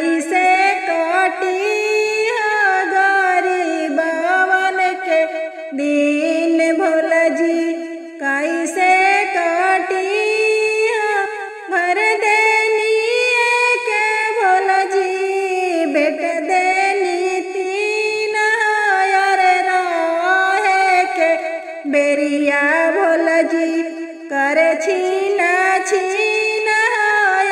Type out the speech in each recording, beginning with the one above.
कैसे कटी गरीबवन के दिन भोला जी, कैसे कटी भर देनी के भोला जी, बेट देनी तीन यार रहे के बेरिया भोला जी, करे छीना छीना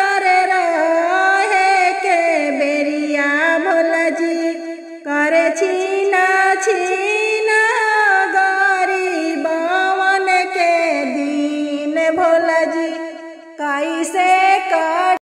यार रहे के बेरिया भोला जी, करे छीना छीना गरीबवन के दिन भोला जी, कैसे